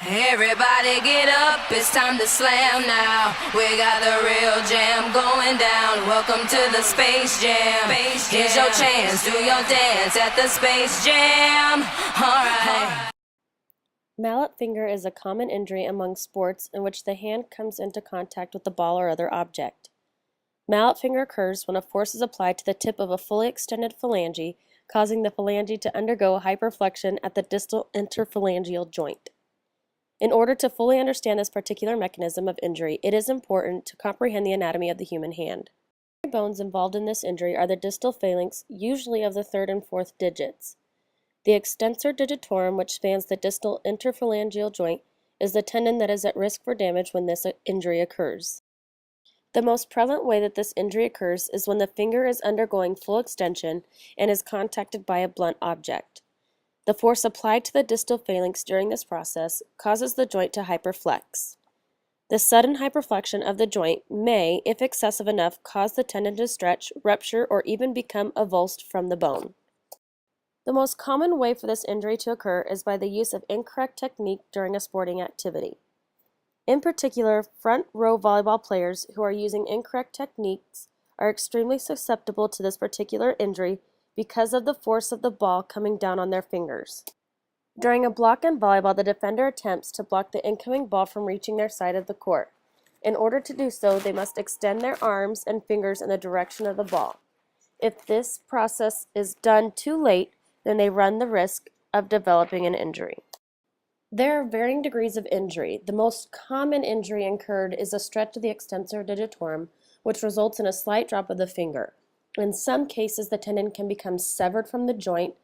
Everybody get up, it's time to slam now. We got the real jam going down. Welcome to the Space Jam. Here's your chance, do your dance at the Space Jam. Alright. Mallet finger is a common injury among sports in which the hand comes into contact with the ball or other object. Mallet finger occurs when a force is applied to the tip of a fully extended phalange, causing the phalange to undergo hyperflexion at the distal interphalangeal joint. In order to fully understand this particular mechanism of injury, it is important to comprehend the anatomy of the human hand. The bones involved in this injury are the distal phalanx, usually of the third and fourth digits. The extensor digitorum, which spans the distal interphalangeal joint, is the tendon that is at risk for damage when this injury occurs. The most prevalent way that this injury occurs is when the finger is undergoing full extension and is contacted by a blunt object. The force applied to the distal phalanx during this process causes the joint to hyperflex. The sudden hyperflexion of the joint may, if excessive enough, cause the tendon to stretch, rupture, or even become avulsed from the bone. The most common way for this injury to occur is by the use of incorrect technique during a sporting activity. In particular, front row volleyball players who are using incorrect techniques are extremely susceptible to this particular injury because of the force of the ball coming down on their fingers. During a block in volleyball, the defender attempts to block the incoming ball from reaching their side of the court. In order to do so, they must extend their arms and fingers in the direction of the ball. If this process is done too late, then they run the risk of developing an injury. There are varying degrees of injury. The most common injury incurred is a stretch of the extensor digitorum, which results in a slight drop of the finger. In some cases, the tendon can become severed from the joint,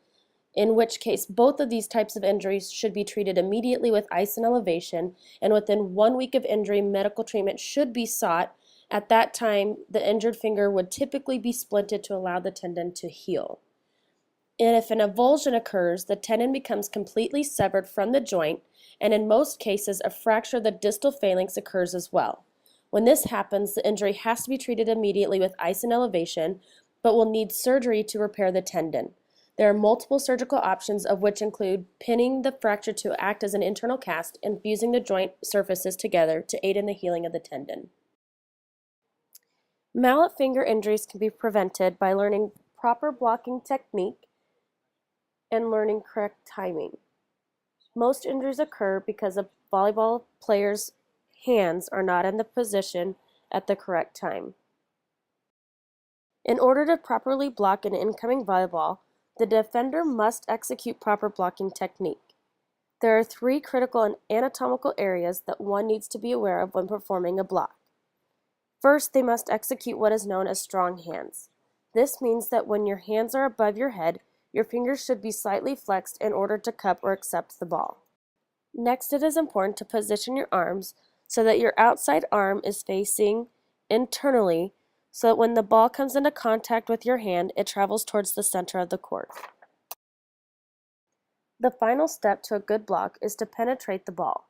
in which case both of these types of injuries should be treated immediately with ice and elevation, and within 1 week of injury, medical treatment should be sought. At that time, the injured finger would typically be splinted to allow the tendon to heal. And if an avulsion occurs, the tendon becomes completely severed from the joint, and in most cases, a fracture of the distal phalanx occurs as well. When this happens, the injury has to be treated immediately with ice and elevation, but will need surgery to repair the tendon. There are multiple surgical options, of which include pinning the fracture to act as an internal cast and fusing the joint surfaces together to aid in the healing of the tendon. Mallet finger injuries can be prevented by learning proper blocking technique and learning correct timing. Most injuries occur because a volleyball player's hands are not in the position at the correct time. In order to properly block an incoming volleyball, the defender must execute proper blocking technique. There are 3 critical anatomical areas that one needs to be aware of when performing a block. First, they must execute what is known as strong hands. This means that when your hands are above your head, your fingers should be slightly flexed in order to cup or accept the ball. Next, it is important to position your arms so that your outside arm is facing internally, so that when the ball comes into contact with your hand, it travels towards the center of the court. The final step to a good block is to penetrate the ball.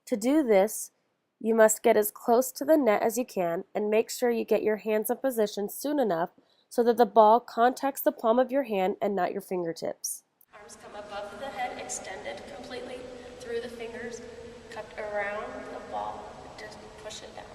To do this, you must get as close to the net as you can and make sure you get your hands in position soon enough so that the ball contacts the palm of your hand and not your fingertips. Arms come above the head, extended completely through the fingers, cupped around the ball, just push it down.